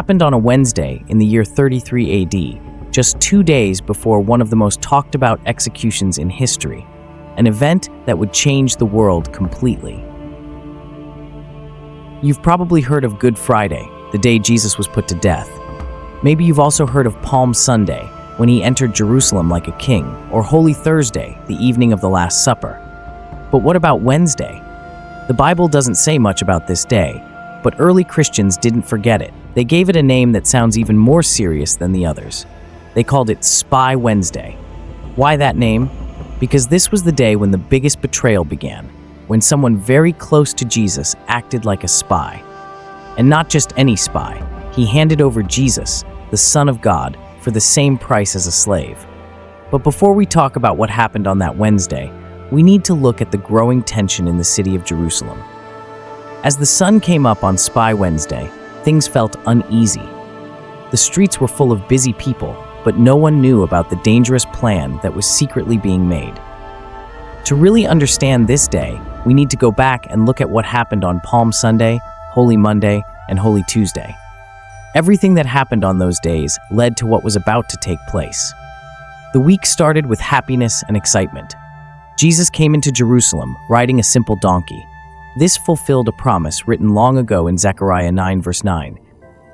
happened on a Wednesday in the year 33 AD, just 2 days before one of the most talked about executions in history, an event that would change the world completely. You've probably heard of Good Friday, the day Jesus was put to death. Maybe you've also heard of Palm Sunday, when he entered Jerusalem like a king, or Holy Thursday, the evening of the Last Supper. But what about Wednesday? The Bible doesn't say much about this day, but early Christians didn't forget it. They gave it a name that sounds even more serious than the others. They called it Spy Wednesday. Why that name? Because this was the day when the biggest betrayal began, when someone very close to Jesus acted like a spy. And not just any spy. He handed over Jesus, the Son of God, for the same price as a slave. But before we talk about what happened on that Wednesday, we need to look at the growing tension in the city of Jerusalem. As the sun came up on Spy Wednesday, things felt uneasy. The streets were full of busy people, but no one knew about the dangerous plan that was secretly being made. To really understand this day, we need to go back and look at what happened on Palm Sunday, Holy Monday, and Holy Tuesday. Everything that happened on those days led to what was about to take place. The week started with happiness and excitement. Jesus came into Jerusalem riding a simple donkey. This fulfilled a promise written long ago in Zechariah 9 verse 9.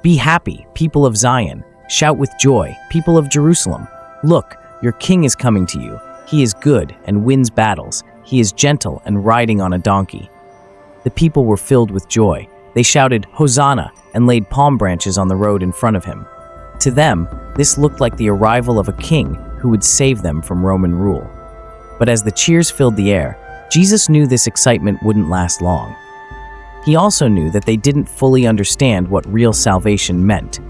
Be happy, people of Zion. Shout with joy, people of Jerusalem. Look, your king is coming to you. He is good and wins battles. He is gentle and riding on a donkey. The people were filled with joy. They shouted, Hosanna, and laid palm branches on the road in front of him. To them, this looked like the arrival of a king who would save them from Roman rule. But as the cheers filled the air, Jesus knew this excitement wouldn't last long. He also knew that they didn't fully understand what real salvation meant.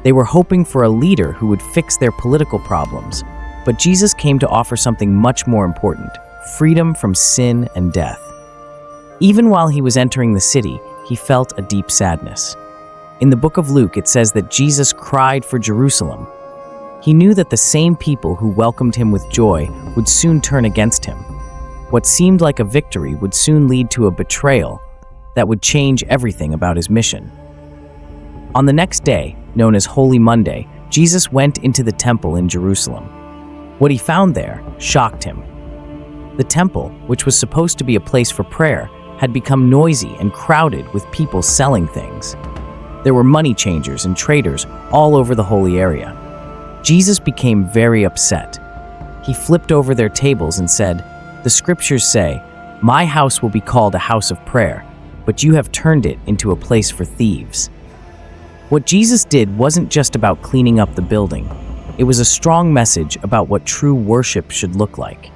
They were hoping for a leader who would fix their political problems, but Jesus came to offer something much more important: freedom from sin and death. Even while he was entering the city, he felt a deep sadness. In the book of Luke, it says that Jesus cried for Jerusalem. He knew that the same people who welcomed him with joy would soon turn against him. What seemed like a victory would soon lead to a betrayal that would change everything about his mission. On the next day, known as Holy Monday, Jesus went into the temple in Jerusalem. What he found there shocked him. The temple, which was supposed to be a place for prayer, had become noisy and crowded with people selling things. There were money changers and traders all over the holy area. Jesus became very upset. He flipped over their tables and said, "The scriptures say, 'My house will be called a house of prayer,' but you have turned it into a place for thieves." What Jesus did wasn't just about cleaning up the building. It was a strong message about what true worship should look like.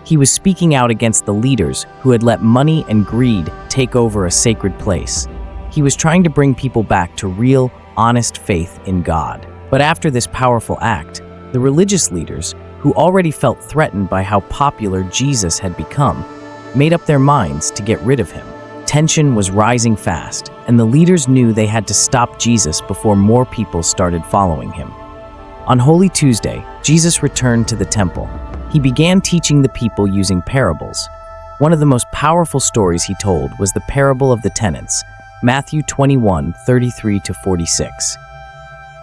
He was speaking out against the leaders who had let money and greed take over a sacred place. He was trying to bring people back to real, honest faith in God. But after this powerful act, the religious leaders, who already felt threatened by how popular Jesus had become, made up their minds to get rid of him. Tension was rising fast, and the leaders knew they had to stop Jesus before more people started following him. On Holy Tuesday, Jesus returned to the temple. He began teaching the people using parables. One of the most powerful stories he told was the parable of the tenants, Matthew 21:33-46.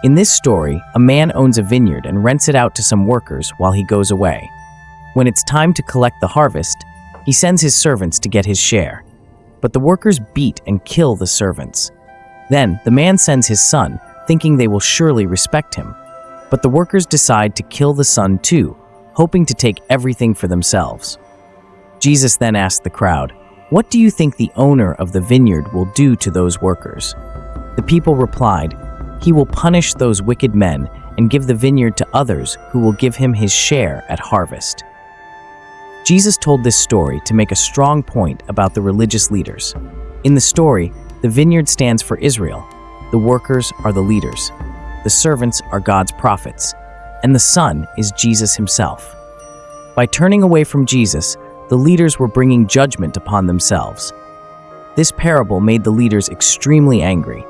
In this story, a man owns a vineyard and rents it out to some workers while he goes away. When it's time to collect the harvest, he sends his servants to get his share. But the workers beat and kill the servants. Then the man sends his son, thinking they will surely respect him. But the workers decide to kill the son too, hoping to take everything for themselves. Jesus then asked the crowd, "What do you think the owner of the vineyard will do to those workers?" The people replied, "He will punish those wicked men and give the vineyard to others who will give him his share at harvest." Jesus told this story to make a strong point about the religious leaders. In the story, the vineyard stands for Israel, the workers are the leaders, the servants are God's prophets, and the Son is Jesus himself. By turning away from Jesus, the leaders were bringing judgment upon themselves. This parable made the leaders extremely angry.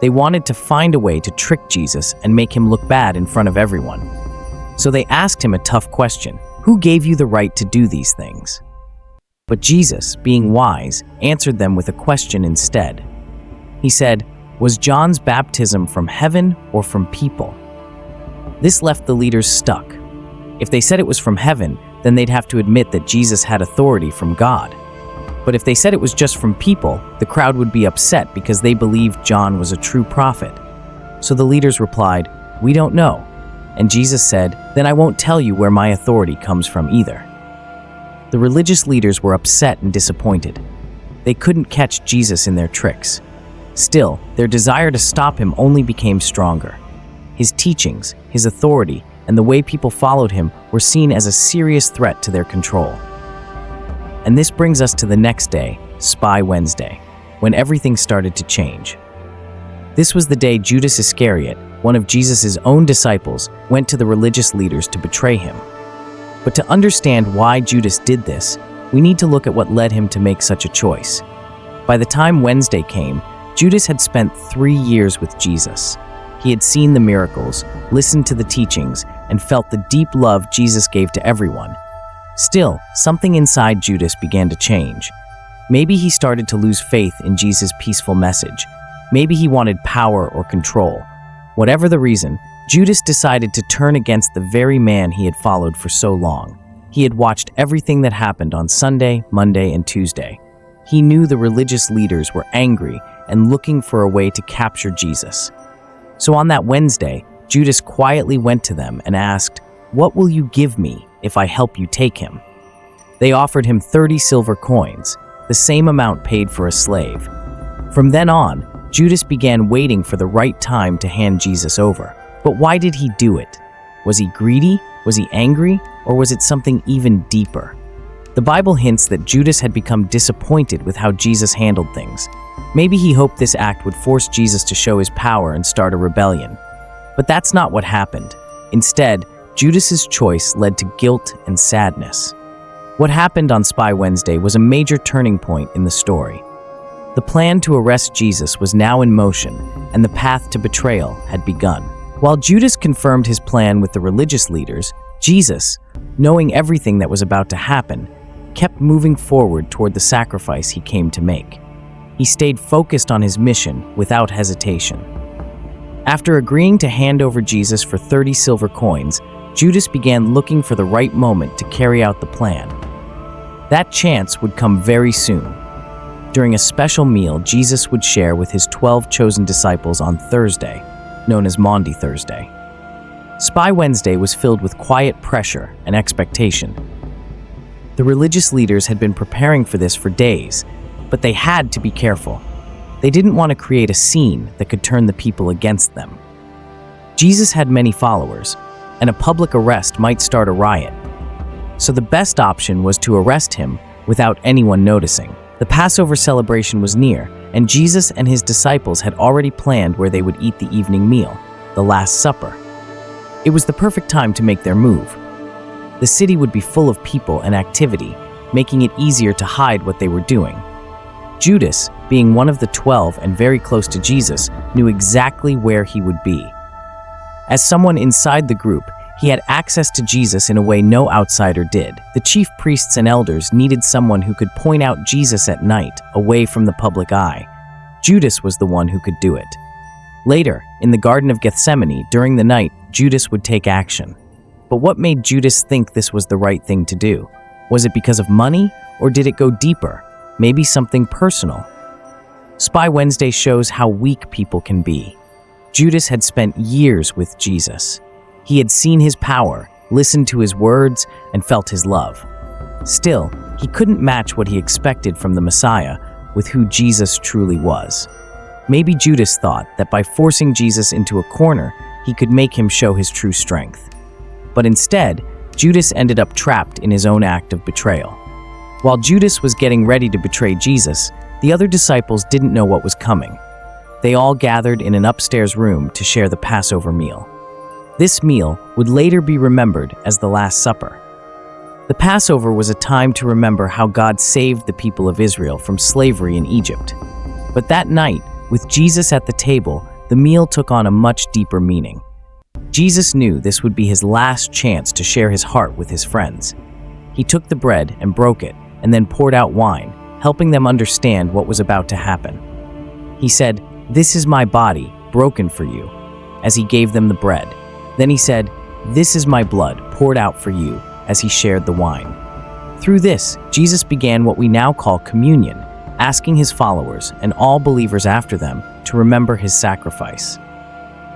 They wanted to find a way to trick Jesus and make him look bad in front of everyone. So they asked him a tough question: "Who gave you the right to do these things?" But Jesus, being wise, answered them with a question instead. He said, Was John's baptism from heaven or from people? This left the leaders stuck. If they said it was from heaven, then they'd have to admit that Jesus had authority from God. But if they said it was just from people, the crowd would be upset because they believed John was a true prophet. So the leaders replied, "We don't know." And Jesus said, "Then I won't tell you where my authority comes from either." The religious leaders were upset and disappointed. They couldn't catch Jesus in their tricks. Still, their desire to stop him only became stronger. His teachings, his authority, and the way people followed him were seen as a serious threat to their control. And this brings us to the next day, Spy Wednesday, when everything started to change. This was the day Judas Iscariot, one of Jesus' own disciples, went to the religious leaders to betray him. But to understand why Judas did this, we need to look at what led him to make such a choice. By the time Wednesday came, Judas had spent 3 years with Jesus. He had seen the miracles, listened to the teachings, and felt the deep love Jesus gave to everyone. Still, something inside Judas began to change. Maybe he started to lose faith in Jesus' peaceful message. Maybe he wanted power or control. Whatever the reason, Judas decided to turn against the very man he had followed for so long. He had watched everything that happened on Sunday, Monday, and Tuesday. He knew the religious leaders were angry and looking for a way to capture Jesus. So on that Wednesday, Judas quietly went to them and asked, "What will you give me if I help you take him?" They offered him 30 silver coins, the same amount paid for a slave. From then on, Judas began waiting for the right time to hand Jesus over. But why did he do it? Was he greedy? Was he angry? Or was it something even deeper? The Bible hints that Judas had become disappointed with how Jesus handled things. Maybe he hoped this act would force Jesus to show his power and start a rebellion. But that's not what happened. Instead, Judas's choice led to guilt and sadness. What happened on Spy Wednesday was a major turning point in the story. The plan to arrest Jesus was now in motion, and the path to betrayal had begun. While Judas confirmed his plan with the religious leaders, Jesus, knowing everything that was about to happen, kept moving forward toward the sacrifice he came to make. He stayed focused on his mission without hesitation. After agreeing to hand over Jesus for 30 silver coins, Judas began looking for the right moment to carry out the plan. That chance would come very soon. During a special meal Jesus would share with his 12 chosen disciples on Thursday, known as Maundy Thursday. Spy Wednesday was filled with quiet pressure and expectation. The religious leaders had been preparing for this for days, but they had to be careful. They didn't want to create a scene that could turn the people against them. Jesus had many followers, and a public arrest might start a riot. So the best option was to arrest him without anyone noticing. The Passover celebration was near, and Jesus and his disciples had already planned where they would eat the evening meal, the Last Supper. It was the perfect time to make their move. The city would be full of people and activity, making it easier to hide what they were doing. Judas, being one of the 12 and very close to Jesus, knew exactly where he would be. As someone inside the group, he had access to Jesus in a way no outsider did. The chief priests and elders needed someone who could point out Jesus at night, away from the public eye. Judas was the one who could do it. Later, in the Garden of Gethsemane, during the night, Judas would take action. But what made Judas think this was the right thing to do? Was it because of money, or did it go deeper? Maybe something personal? Spy Wednesday shows how weak people can be. Judas had spent years with Jesus. He had seen his power, listened to his words, and felt his love. Still, he couldn't match what he expected from the Messiah with who Jesus truly was. Maybe Judas thought that by forcing Jesus into a corner, he could make him show his true strength. But instead, Judas ended up trapped in his own act of betrayal. While Judas was getting ready to betray Jesus, the other disciples didn't know what was coming. They all gathered in an upstairs room to share the Passover meal. This meal would later be remembered as the Last Supper. The Passover was a time to remember how God saved the people of Israel from slavery in Egypt. But that night, with Jesus at the table, the meal took on a much deeper meaning. Jesus knew this would be his last chance to share his heart with his friends. He took the bread and broke it, and then poured out wine, helping them understand what was about to happen. He said, "This is my body, broken for you," as he gave them the bread. Then he said, "This is my blood, poured out for you," as he shared the wine. Through this, Jesus began what we now call communion, asking his followers and all believers after them to remember his sacrifice.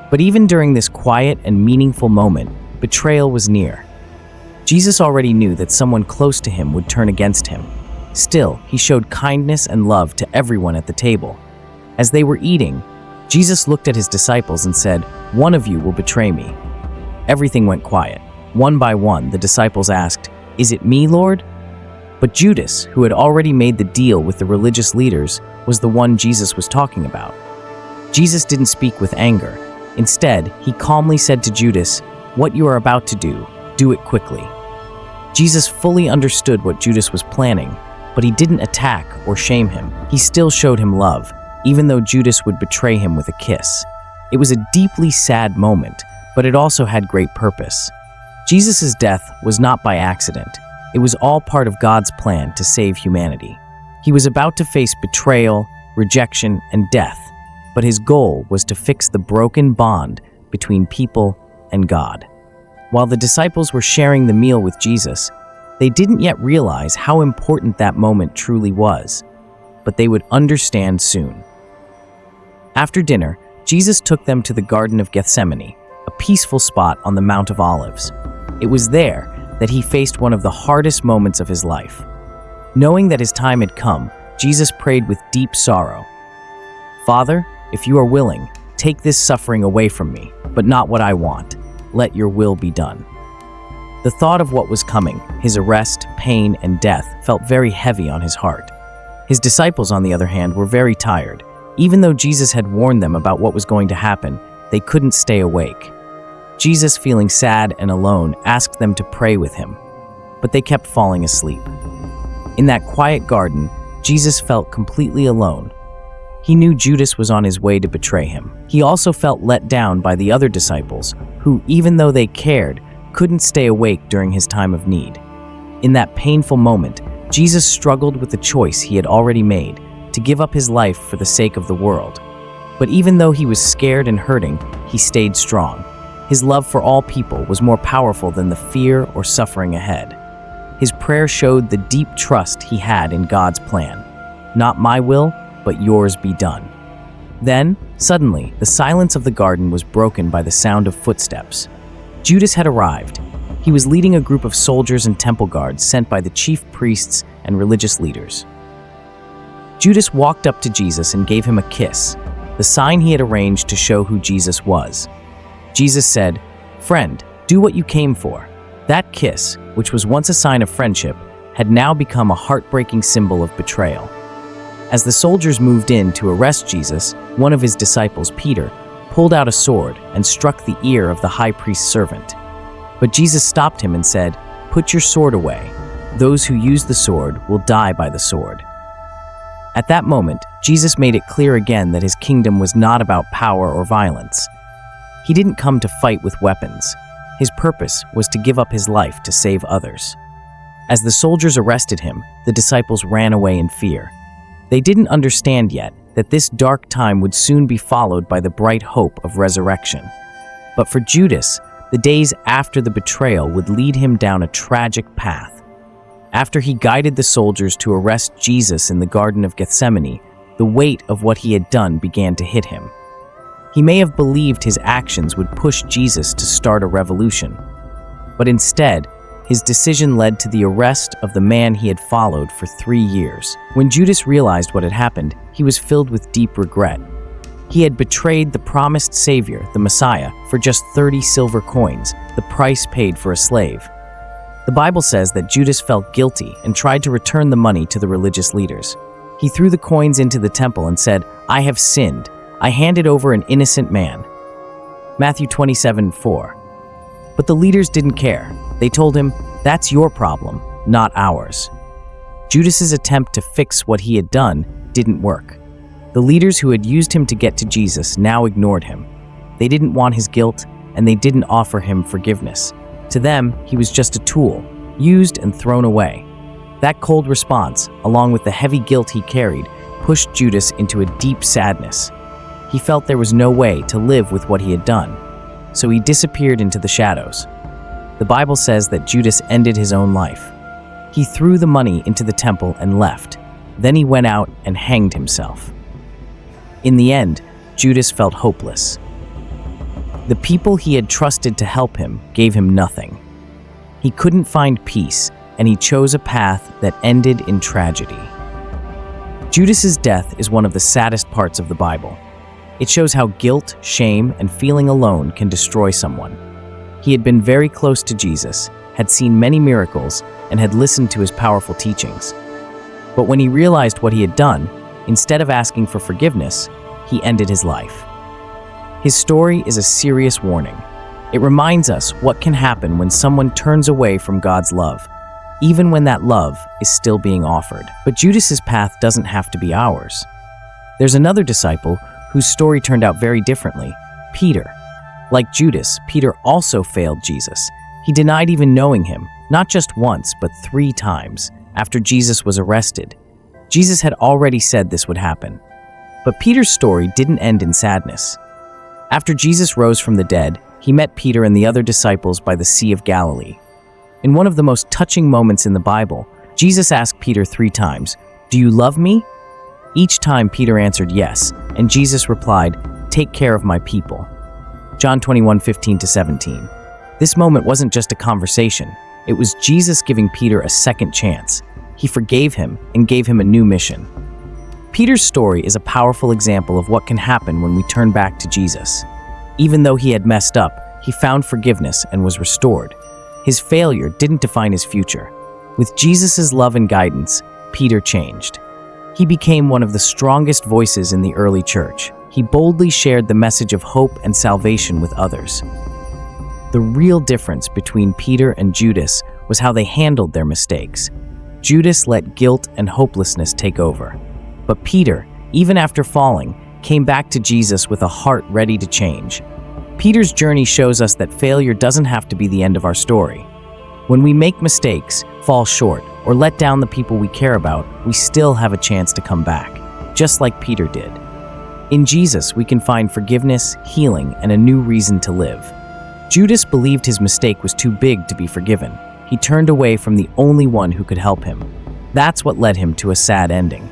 But even during this quiet and meaningful moment, betrayal was near. Jesus already knew that someone close to him would turn against him. Still, he showed kindness and love to everyone at the table. As they were eating, Jesus looked at his disciples and said, "One of you will betray me." Everything went quiet. One by one, the disciples asked, "Is it me, Lord?" But Judas, who had already made the deal with the religious leaders, was the one Jesus was talking about. Jesus didn't speak with anger. Instead, he calmly said to Judas, "What you are about to do it quickly." Jesus fully understood what Judas was planning, but he didn't attack or shame him. He still showed him love, even though Judas would betray him with a kiss. It was a deeply sad moment, but it also had great purpose. Jesus' death was not by accident. It was all part of God's plan to save humanity. He was about to face betrayal, rejection, and death, but his goal was to fix the broken bond between people and God. While the disciples were sharing the meal with Jesus, they didn't yet realize how important that moment truly was, but they would understand soon. After dinner, Jesus took them to the Garden of Gethsemane, a peaceful spot on the Mount of Olives. It was there that he faced one of the hardest moments of his life. Knowing that his time had come, Jesus prayed with deep sorrow, "Father, if you are willing, take this suffering away from me, but not what I want. Let your will be done." The thought of what was coming, his arrest, pain, and death, felt very heavy on his heart. His disciples, on the other hand, were very tired. Even though Jesus had warned them about what was going to happen, they couldn't stay awake. Jesus, feeling sad and alone, asked them to pray with him, but they kept falling asleep. In that quiet garden, Jesus felt completely alone. He knew Judas was on his way to betray him. He also felt let down by the other disciples, who, even though they cared, couldn't stay awake during his time of need. In that painful moment, Jesus struggled with the choice he had already made, to give up his life for the sake of the world. But even though he was scared and hurting, he stayed strong. His love for all people was more powerful than the fear or suffering ahead. His prayer showed the deep trust he had in God's plan. "Not my will, but yours be done." Then, suddenly, the silence of the garden was broken by the sound of footsteps. Judas had arrived. He was leading a group of soldiers and temple guards sent by the chief priests and religious leaders. Judas walked up to Jesus and gave him a kiss, the sign he had arranged to show who Jesus was. Jesus said, "Friend, do what you came for." That kiss, which was once a sign of friendship, had now become a heartbreaking symbol of betrayal. As the soldiers moved in to arrest Jesus, one of his disciples, Peter, pulled out a sword and struck the ear of the high priest's servant. But Jesus stopped him and said, "Put your sword away. Those who use the sword will die by the sword." At that moment, Jesus made it clear again that his kingdom was not about power or violence. He didn't come to fight with weapons. His purpose was to give up his life to save others. As the soldiers arrested him, the disciples ran away in fear. They didn't understand yet that this dark time would soon be followed by the bright hope of resurrection. But for Judas, the days after the betrayal would lead him down a tragic path. After he guided the soldiers to arrest Jesus in the Garden of Gethsemane, the weight of what he had done began to hit him. He may have believed his actions would push Jesus to start a revolution, but instead, his decision led to the arrest of the man he had followed for 3 years. When Judas realized what had happened, he was filled with deep regret. He had betrayed the promised Savior, the Messiah, for just 30 silver coins, the price paid for a slave. The Bible says that Judas felt guilty and tried to return the money to the religious leaders. He threw the coins into the temple and said, "I have sinned. I handed over an innocent man." Matthew 27:4. But the leaders didn't care. They told him, "That's your problem, not ours." Judas's attempt to fix what he had done didn't work. The leaders who had used him to get to Jesus now ignored him. They didn't want his guilt, and they didn't offer him forgiveness. To them, he was just a tool, used and thrown away. That cold response, along with the heavy guilt he carried, pushed Judas into a deep sadness. He felt there was no way to live with what he had done, so he disappeared into the shadows. The Bible says that Judas ended his own life. He threw the money into the temple and left. Then he went out and hanged himself. In the end, Judas felt hopeless. The people he had trusted to help him gave him nothing. He couldn't find peace, and he chose a path that ended in tragedy. Judas's death is one of the saddest parts of the Bible. It shows how guilt, shame, and feeling alone can destroy someone. He had been very close to Jesus, had seen many miracles, and had listened to his powerful teachings. But when he realized what he had done, instead of asking for forgiveness, he ended his life. His story is a serious warning. It reminds us what can happen when someone turns away from God's love, even when that love is still being offered. But Judas's path doesn't have to be ours. There's another disciple whose story turned out very differently, Peter. Like Judas, Peter also failed Jesus. He denied even knowing him, not just once, but 3 times, after Jesus was arrested. Jesus had already said this would happen. But Peter's story didn't end in sadness. After Jesus rose from the dead, he met Peter and the other disciples by the Sea of Galilee. In one of the most touching moments in the Bible, Jesus asked Peter 3 times, "Do you love me?" Each time Peter answered yes, and Jesus replied, "Take care of my people." John 21:15-17. This moment wasn't just a conversation. It was Jesus giving Peter a second chance. He forgave him and gave him a new mission. Peter's story is a powerful example of what can happen when we turn back to Jesus. Even though he had messed up, he found forgiveness and was restored. His failure didn't define his future. With Jesus' love and guidance, Peter changed. He became one of the strongest voices in the early church. He boldly shared the message of hope and salvation with others. The real difference between Peter and Judas was how they handled their mistakes. Judas let guilt and hopelessness take over. But Peter, even after falling, came back to Jesus with a heart ready to change. Peter's journey shows us that failure doesn't have to be the end of our story. When we make mistakes, fall short, or let down the people we care about, we still have a chance to come back, just like Peter did. In Jesus, we can find forgiveness, healing, and a new reason to live. Judas believed his mistake was too big to be forgiven. He turned away from the only one who could help him. That's what led him to a sad ending.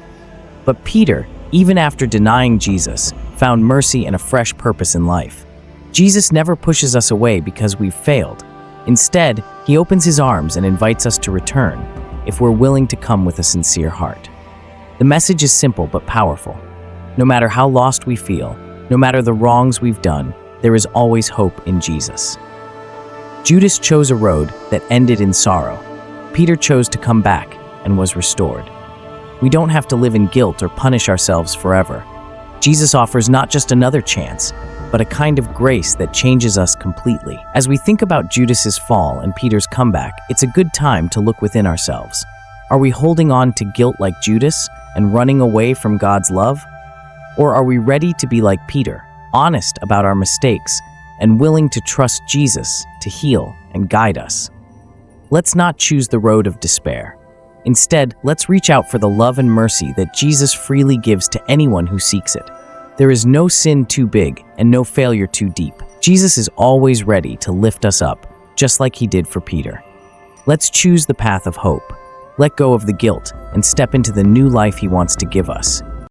But Peter, even after denying Jesus, found mercy and a fresh purpose in life. Jesus never pushes us away because we've failed. Instead, he opens his arms and invites us to return, if we're willing to come with a sincere heart. The message is simple but powerful. No matter how lost we feel, no matter the wrongs we've done, there is always hope in Jesus. Judas chose a road that ended in sorrow. Peter chose to come back and was restored. We don't have to live in guilt or punish ourselves forever. Jesus offers not just another chance, but a kind of grace that changes us completely. As we think about Judas's fall and Peter's comeback, it's a good time to look within ourselves. Are we holding on to guilt like Judas and running away from God's love? Or are we ready to be like Peter, honest about our mistakes and willing to trust Jesus to heal and guide us? Let's not choose the road of despair. Instead, let's reach out for the love and mercy that Jesus freely gives to anyone who seeks it. There is no sin too big and no failure too deep. Jesus is always ready to lift us up, just like he did for Peter. Let's choose the path of hope, let go of the guilt, and step into the new life he wants to give us.